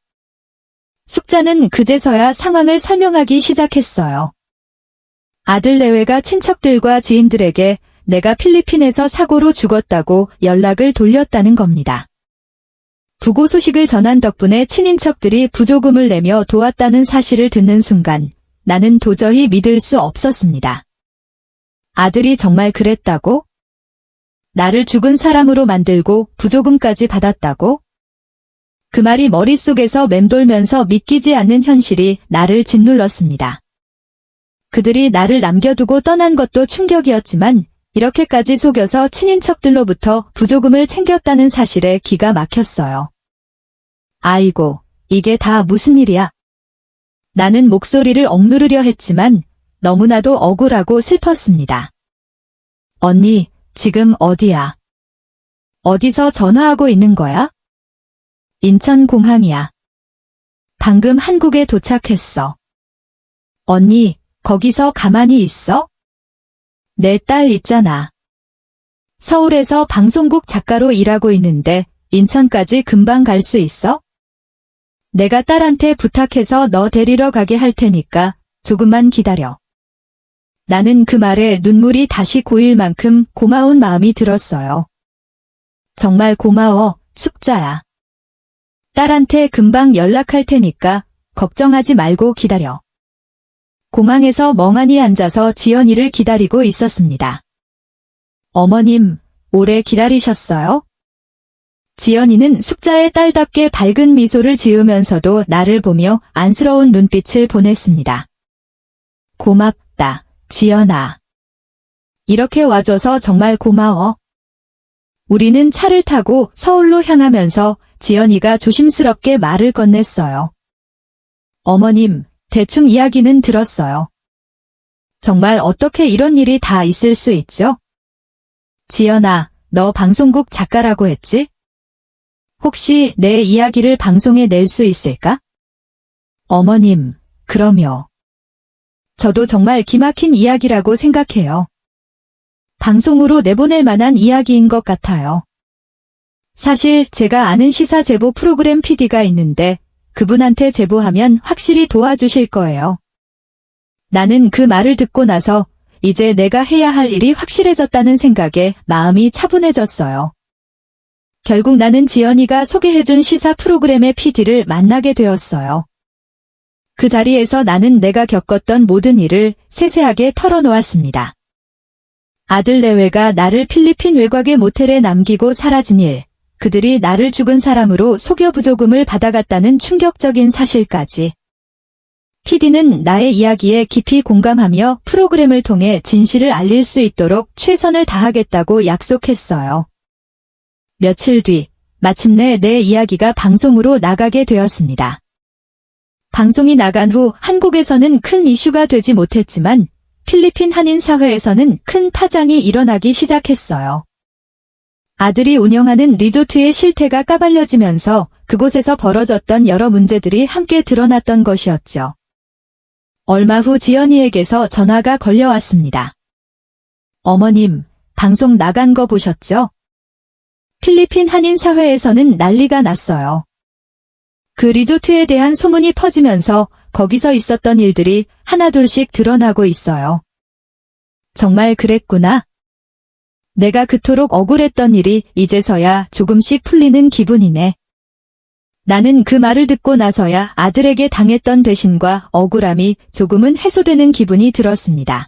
숙자는 그제서야 상황을 설명하기 시작했어요. 아들 내외가 친척들과 지인들에게 내가 필리핀에서 사고로 죽었다고 연락을 돌렸다는 겁니다. 부고 소식을 전한 덕분에 친인척들이 부조금을 내며 도왔다는 사실을 듣는 순간 나는 도저히 믿을 수 없었습니다. 아들이 정말 그랬다고? 나를 죽은 사람으로 만들고 부조금까지 받았다고? 그 말이 머릿속에서 맴돌면서 믿기지 않는 현실이 나를 짓눌렀습니다. 그들이 나를 남겨두고 떠난 것도 충격이었지만 이렇게까지 속여서 친인척들로부터 부조금을 챙겼다는 사실에 기가 막혔어요. 아이고, 이게 다 무슨 일이야? 나는 목소리를 억누르려 했지만 너무나도 억울하고 슬펐습니다. 언니, 지금 어디야? 어디서 전화하고 있는 거야? 인천공항이야. 방금 한국에 도착했어. 언니, 거기서 가만히 있어? 내 딸 있잖아. 서울에서 방송국 작가로 일하고 있는데 인천까지 금방 갈 수 있어? 내가 딸한테 부탁해서 너 데리러 가게 할 테니까 조금만 기다려. 나는 그 말에 눈물이 다시 고일 만큼 고마운 마음이 들었어요. 정말 고마워, 숙자야. 딸한테 금방 연락할 테니까 걱정하지 말고 기다려. 공항에서 멍하니 앉아서 지연이를 기다리고 있었습니다. 어머님, 오래 기다리셨어요? 지연이는 숙자의 딸답게 밝은 미소를 지으면서도 나를 보며 안쓰러운 눈빛을 보냈습니다. 고맙다, 지연아. 이렇게 와줘서 정말 고마워. 우리는 차를 타고 서울로 향하면서 지연이가 조심스럽게 말을 건넸어요. 어머님, 대충 이야기는 들었어요. 정말 어떻게 이런 일이 다 있을 수 있죠? 지연아, 너 방송국 작가라고 했지? 혹시 내 이야기를 방송에 낼 수 있을까? 어머님, 그럼요. 저도 정말 기막힌 이야기라고 생각해요. 방송으로 내보낼 만한 이야기인 것 같아요. 사실 제가 아는 시사 제보 프로그램 PD가 있는데 그분한테 제보하면 확실히 도와주실 거예요. 나는 그 말을 듣고 나서 이제 내가 해야 할 일이 확실해졌다는 생각에 마음이 차분해졌어요. 결국 나는 지연이가 소개해준 시사 프로그램의 PD를 만나게 되었어요. 그 자리에서 나는 내가 겪었던 모든 일을 세세하게 털어놓았습니다. 아들 내외가 나를 필리핀 외곽의 모텔에 남기고 사라진 일, 그들이 나를 죽은 사람으로 속여 부조금을 받아갔다는 충격적인 사실까지. PD는 나의 이야기에 깊이 공감하며 프로그램을 통해 진실을 알릴 수 있도록 최선을 다하겠다고 약속했어요. 며칠 뒤, 마침내 내 이야기가 방송으로 나가게 되었습니다. 방송이 나간 후 한국에서는 큰 이슈가 되지 못했지만 필리핀 한인 사회에서는 큰 파장이 일어나기 시작했어요. 아들이 운영하는 리조트의 실태가 까발려지면서 그곳에서 벌어졌던 여러 문제들이 함께 드러났던 것이었죠. 얼마 후 지연이에게서 전화가 걸려왔습니다. 어머님, 방송 나간 거 보셨죠? 필리핀 한인 사회에서는 난리가 났어요. 그 리조트에 대한 소문이 퍼지면서 거기서 있었던 일들이 하나둘씩 드러나고 있어요. 정말 그랬구나. 내가 그토록 억울했던 일이 이제서야 조금씩 풀리는 기분이네. 나는 그 말을 듣고 나서야 아들에게 당했던 배신과 억울함이 조금은 해소되는 기분이 들었습니다.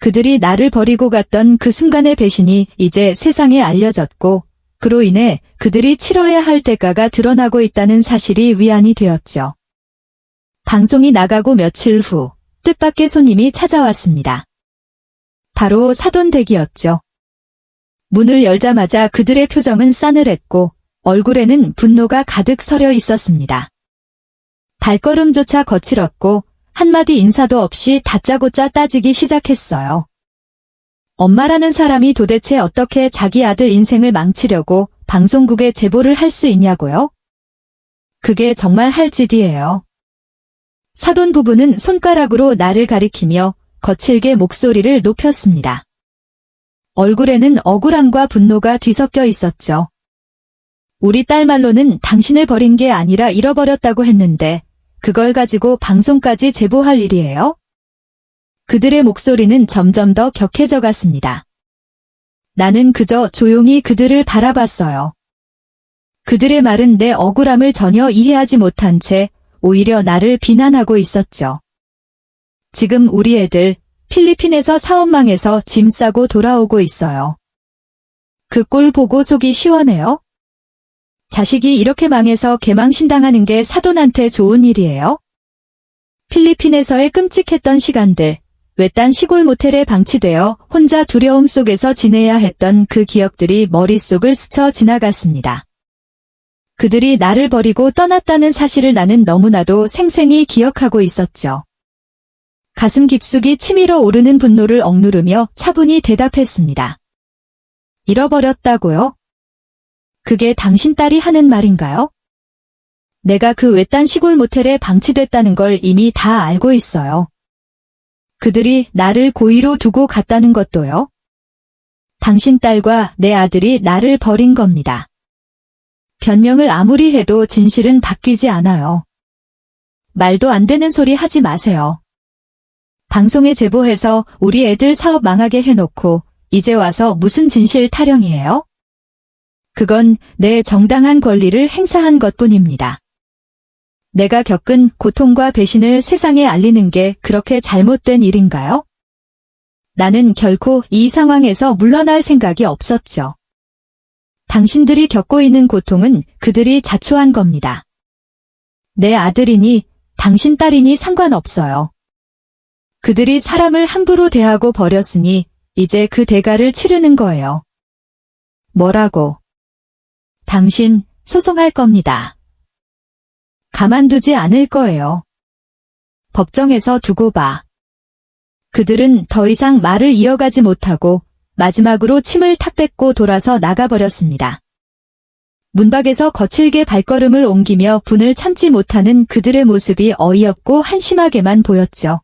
그들이 나를 버리고 갔던 그 순간의 배신이 이제 세상에 알려졌고, 그로 인해 그들이 치러야 할 대가가 드러나고 있다는 사실이 위안이 되었죠. 방송이 나가고 며칠 후 뜻밖의 손님이 찾아왔습니다. 바로 사돈댁이었죠. 문을 열자마자 그들의 표정은 싸늘했고 얼굴에는 분노가 가득 서려 있었습니다. 발걸음조차 거칠었고 한마디 인사도 없이 다짜고짜 따지기 시작했어요. 엄마라는 사람이 도대체 어떻게 자기 아들 인생을 망치려고 방송국에 제보를 할 수 있냐고요? 그게 정말 할 짓이에요. 사돈 부부는 손가락으로 나를 가리키며 거칠게 목소리를 높였습니다. 얼굴에는 억울함과 분노가 뒤섞여 있었죠. 우리 딸 말로는 당신을 버린 게 아니라 잃어버렸다고 했는데 그걸 가지고 방송까지 제보할 일이에요? 그들의 목소리는 점점 더 격해져 갔습니다. 나는 그저 조용히 그들을 바라봤어요. 그들의 말은 내 억울함을 전혀 이해하지 못한 채 오히려 나를 비난하고 있었죠. 지금 우리 애들 필리핀에서 사업망해서 짐 싸고 돌아오고 있어요. 그 꼴 보고 속이 시원해요? 자식이 이렇게 망해서 개망신당하는 게 사돈한테 좋은 일이에요? 필리핀에서의 끔찍했던 시간들, 외딴 시골 모텔에 방치되어 혼자 두려움 속에서 지내야 했던 그 기억들이 머릿속을 스쳐 지나갔습니다. 그들이 나를 버리고 떠났다는 사실을 나는 너무나도 생생히 기억하고 있었죠. 가슴 깊숙이 치밀어 오르는 분노를 억누르며 차분히 대답했습니다. 잃어버렸다고요? 그게 당신 딸이 하는 말인가요? 내가 그 외딴 시골 모텔에 방치됐다는 걸 이미 다 알고 있어요. 그들이 나를 고의로 두고 갔다는 것도요. 당신 딸과 내 아들이 나를 버린 겁니다. 변명을 아무리 해도 진실은 바뀌지 않아요. 말도 안 되는 소리 하지 마세요. 방송에 제보해서 우리 애들 사업 망하게 해놓고 이제 와서 무슨 진실 타령이에요? 그건 내 정당한 권리를 행사한 것뿐입니다. 내가 겪은 고통과 배신을 세상에 알리는 게 그렇게 잘못된 일인가요? 나는 결코 이 상황에서 물러날 생각이 없었죠. 당신들이 겪고 있는 고통은 그들이 자초한 겁니다. 내 아들이니 당신 딸이니 상관없어요. 그들이 사람을 함부로 대하고 버렸으니 이제 그 대가를 치르는 거예요. 뭐라고? 당신 소송할 겁니다. 가만두지 않을 거예요. 법정에서 두고 봐. 그들은 더 이상 말을 이어가지 못하고 마지막으로 침을 탁 뱉고 돌아서 나가버렸습니다. 문밖에서 거칠게 발걸음을 옮기며 분을 참지 못하는 그들의 모습이 어이없고 한심하게만 보였죠.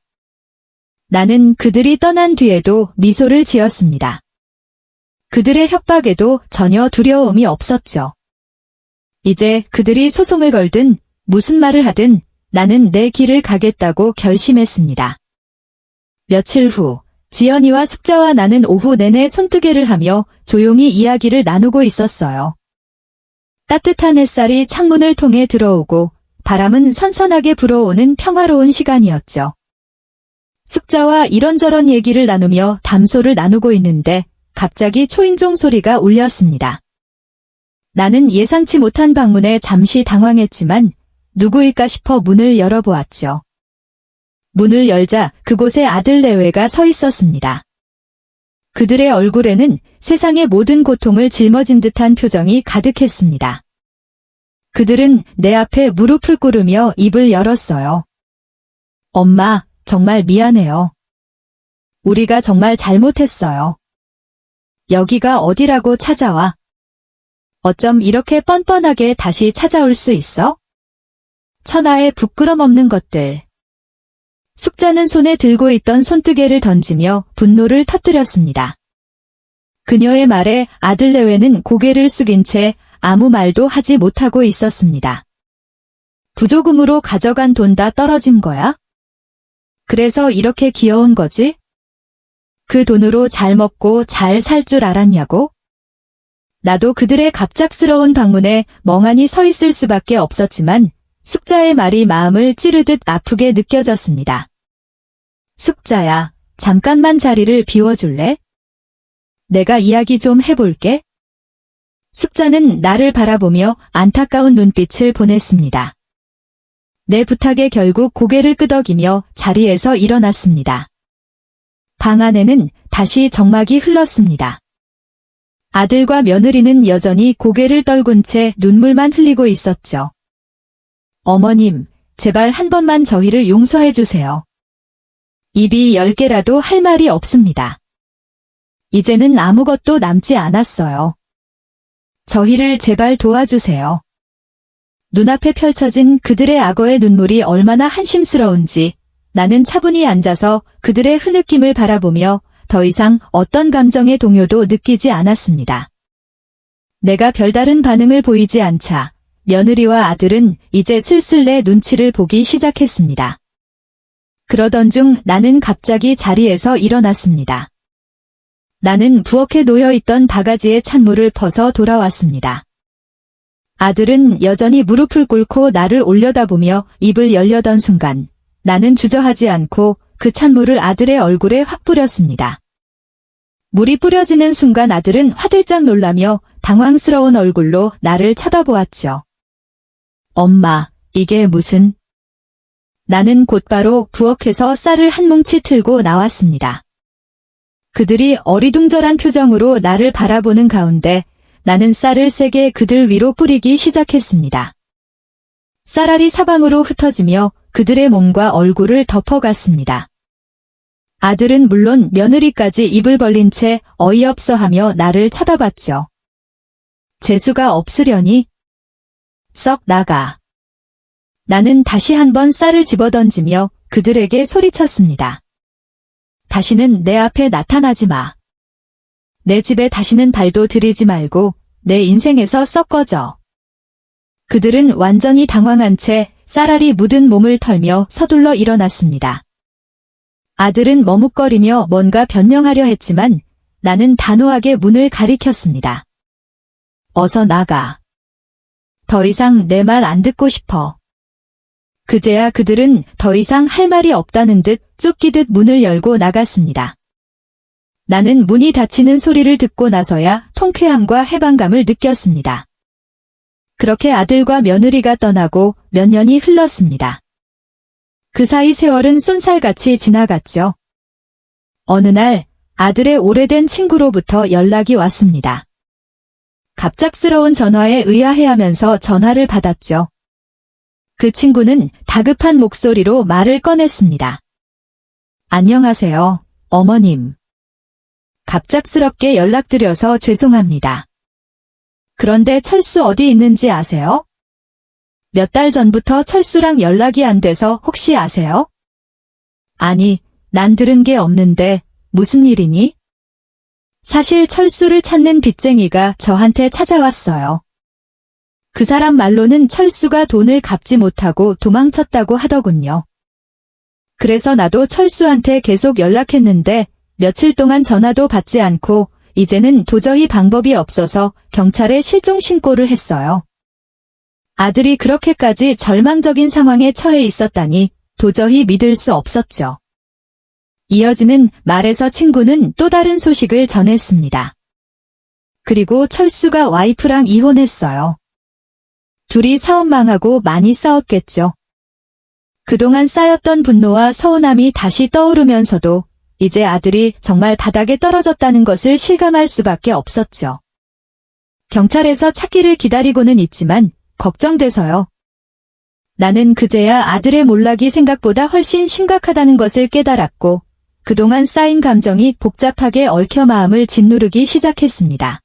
나는 그들이 떠난 뒤에도 미소를 지었습니다. 그들의 협박에도 전혀 두려움이 없었죠. 이제 그들이 소송을 걸든 무슨 말을 하든 나는 내 길을 가겠다고 결심했습니다. 며칠 후 지연이와 숙자와 나는 오후 내내 손뜨개를 하며 조용히 이야기를 나누고 있었어요. 따뜻한 햇살이 창문을 통해 들어오고 바람은 선선하게 불어오는 평화로운 시간이었죠. 숙자와 이런저런 얘기를 나누며 담소를 나누고 있는데 갑자기 초인종 소리가 울렸습니다. 나는 예상치 못한 방문에 잠시 당황했지만 누구일까 싶어 문을 열어보았죠. 문을 열자 그곳에 아들 내외가 서 있었습니다. 그들의 얼굴에는 세상의 모든 고통을 짊어진 듯한 표정이 가득했습니다. 그들은 내 앞에 무릎을 꿇으며 입을 열었어요. 엄마, 정말 미안해요. 우리가 정말 잘못했어요. 여기가 어디라고 찾아와? 어쩜 이렇게 뻔뻔하게 다시 찾아올 수 있어? 천하에 부끄럼 없는 것들. 숙자는 손에 들고 있던 손뜨개를 던지며 분노를 터뜨렸습니다. 그녀의 말에 아들 내외는 고개를 숙인 채 아무 말도 하지 못하고 있었습니다. 부조금으로 가져간 돈 다 떨어진 거야? 그래서 이렇게 귀여운 거지? 그 돈으로 잘 먹고 잘 살 줄 알았냐고? 나도 그들의 갑작스러운 방문에 멍하니 서 있을 수밖에 없었지만 숙자의 말이 마음을 찌르듯 아프게 느껴졌습니다. 숙자야, 잠깐만 자리를 비워줄래? 내가 이야기 좀 해볼게. 숙자는 나를 바라보며 안타까운 눈빛을 보냈습니다. 내 부탁에 결국 고개를 끄덕이며 자리에서 일어났습니다. 방 안에는 다시 정막이 흘렀습니다. 아들과 며느리는 여전히 고개를 떨군 채 눈물만 흘리고 있었죠. 어머님, 제발 한 번만 저희를 용서해 주세요. 입이 10개라도 할 말이 없습니다. 이제는 아무것도 남지 않았어요. 저희를 제발 도와주세요. 눈앞에 펼쳐진 그들의 악어의 눈물이 얼마나 한심스러운지 나는 차분히 앉아서 그들의 흐느낌을 바라보며 더 이상 어떤 감정의 동요도 느끼지 않았습니다. 내가 별다른 반응을 보이지 않자 며느리와 아들은 이제 슬슬 내 눈치를 보기 시작했습니다. 그러던 중 나는 갑자기 자리에서 일어났습니다. 나는 부엌에 놓여있던 바가지의 찬물을 퍼서 돌아왔습니다. 아들은 여전히 무릎을 꿇고 나를 올려다보며 입을 열려던 순간 나는 주저하지 않고 그 찬물을 아들의 얼굴에 확 뿌렸습니다. 물이 뿌려지는 순간 아들은 화들짝 놀라며 당황스러운 얼굴로 나를 쳐다보았죠. 엄마, 이게 무슨... 나는 곧바로 부엌에서 쌀을 한 뭉치 틀고 나왔습니다. 그들이 어리둥절한 표정으로 나를 바라보는 가운데 나는 쌀을 세게 그들 위로 뿌리기 시작했습니다. 쌀알이 사방으로 흩어지며 그들의 몸과 얼굴을 덮어갔습니다. 아들은 물론 며느리까지 입을 벌린 채 어이없어 하며 나를 쳐다봤죠. 재수가 없으려니? 썩 나가. 나는 다시 한번 쌀을 집어던지며 그들에게 소리쳤습니다. 다시는 내 앞에 나타나지 마. 내 집에 다시는 발도 들이지 말고 내 인생에서 썩 꺼져. 그들은 완전히 당황한 채 쌀알이 묻은 몸을 털며 서둘러 일어났습니다. 아들은 머뭇거리며 뭔가 변명하려 했지만 나는 단호하게 문을 가리켰습니다. 어서 나가. 더 이상 내 말 안 듣고 싶어. 그제야 그들은 더 이상 할 말이 없다는 듯 쫓기듯 문을 열고 나갔습니다. 나는 문이 닫히는 소리를 듣고 나서야 통쾌함과 해방감을 느꼈습니다. 그렇게 아들과 며느리가 떠나고 몇 년이 흘렀습니다. 그 사이 세월은 쏜살같이 지나갔죠. 어느 날 아들의 오래된 친구로부터 연락이 왔습니다. 갑작스러운 전화에 의아해하면서 전화를 받았죠. 그 친구는 다급한 목소리로 말을 꺼냈습니다. 안녕하세요, 어머님. 갑작스럽게 연락드려서 죄송합니다. 그런데 철수 어디 있는지 아세요? 몇 달 전부터 철수랑 연락이 안 돼서 혹시 아세요? 아니, 난 들은 게 없는데 무슨 일이니? 사실 철수를 찾는 빚쟁이가 저한테 찾아왔어요. 그 사람 말로는 철수가 돈을 갚지 못하고 도망쳤다고 하더군요. 그래서 나도 철수한테 계속 연락했는데 며칠 동안 전화도 받지 않고 이제는 도저히 방법이 없어서 경찰에 실종 신고를 했어요. 아들이 그렇게까지 절망적인 상황에 처해 있었다니 도저히 믿을 수 없었죠. 이어지는 말에서 친구는 또 다른 소식을 전했습니다. 그리고 철수가 와이프랑 이혼했어요. 둘이 사업 망하고 많이 싸웠겠죠. 그동안 쌓였던 분노와 서운함이 다시 떠오르면서도 이제 아들이 정말 바닥에 떨어졌다는 것을 실감할 수밖에 없었죠. 경찰에서 찾기를 기다리고는 있지만 걱정돼서요. 나는 그제야 아들의 몰락이 생각보다 훨씬 심각하다는 것을 깨달았고 그동안 쌓인 감정이 복잡하게 얽혀 마음을 짓누르기 시작했습니다.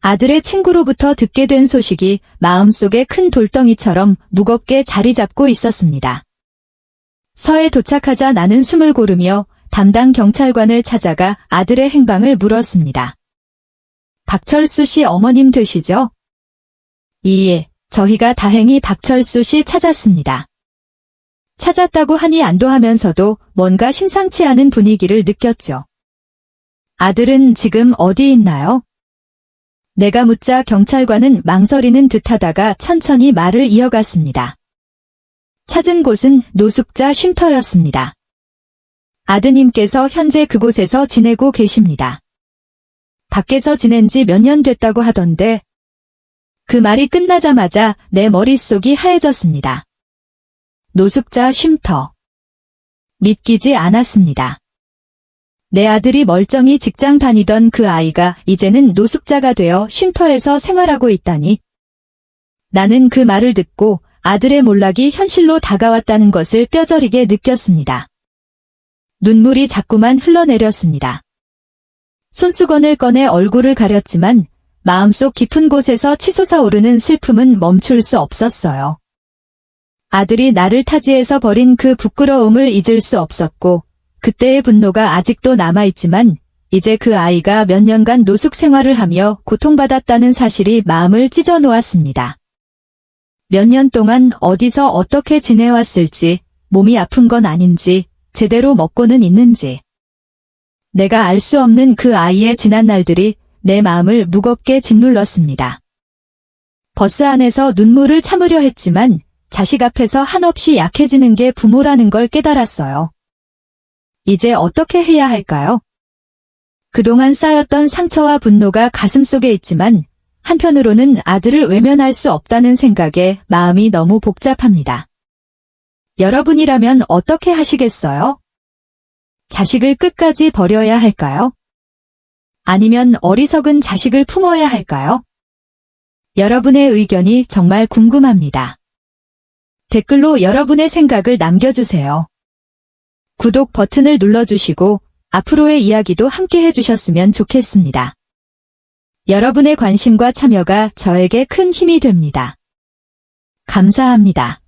아들의 친구로부터 듣게 된 소식이 마음속에 큰 돌덩이처럼 무겁게 자리 잡고 있었습니다. 서에 도착하자 나는 숨을 고르며 담당 경찰관을 찾아가 아들의 행방을 물었습니다. 박철수 씨 어머님 되시죠? 예, 저희가 다행히 박철수 씨 찾았습니다. 찾았다고 하니 안도하면서도 뭔가 심상치 않은 분위기를 느꼈죠. 아들은 지금 어디 있나요? 내가 묻자 경찰관은 망설이는 듯하다가 천천히 말을 이어갔습니다. 찾은 곳은 노숙자 쉼터였습니다. 아드님께서 현재 그곳에서 지내고 계십니다. 밖에서 지낸 지 몇 년 됐다고 하던데 그 말이 끝나자마자 내 머릿속이 하얘졌습니다. 노숙자 쉼터. 믿기지 않았습니다. 내 아들이 멀쩡히 직장 다니던 그 아이가 이제는 노숙자가 되어 쉼터에서 생활하고 있다니. 나는 그 말을 듣고 아들의 몰락이 현실로 다가왔다는 것을 뼈저리게 느꼈습니다. 눈물이 자꾸만 흘러내렸습니다. 손수건을 꺼내 얼굴을 가렸지만 마음속 깊은 곳에서 치솟아 오르는 슬픔은 멈출 수 없었어요. 아들이 나를 타지에서 버린 그 부끄러움을 잊을 수 없었고 그때의 분노가 아직도 남아있지만 이제 그 아이가 몇 년간 노숙 생활을 하며 고통받았다는 사실이 마음을 찢어 놓았습니다. 몇 년 동안 어디서 어떻게 지내왔을지, 몸이 아픈 건 아닌지, 제대로 먹고는 있는지. 내가 알 수 없는 그 아이의 지난 날들이 내 마음을 무겁게 짓눌렀습니다. 버스 안에서 눈물을 참으려 했지만 자식 앞에서 한없이 약해지는 게 부모라는 걸 깨달았어요. 이제 어떻게 해야 할까요? 그동안 쌓였던 상처와 분노가 가슴속에 있지만 한편으로는 아들을 외면할 수 없다는 생각에 마음이 너무 복잡합니다. 여러분이라면 어떻게 하시겠어요? 자식을 끝까지 버려야 할까요? 아니면 어리석은 자식을 품어야 할까요? 여러분의 의견이 정말 궁금합니다. 댓글로 여러분의 생각을 남겨주세요. 구독 버튼을 눌러주시고 앞으로의 이야기도 함께 해주셨으면 좋겠습니다. 여러분의 관심과 참여가 저에게 큰 힘이 됩니다. 감사합니다.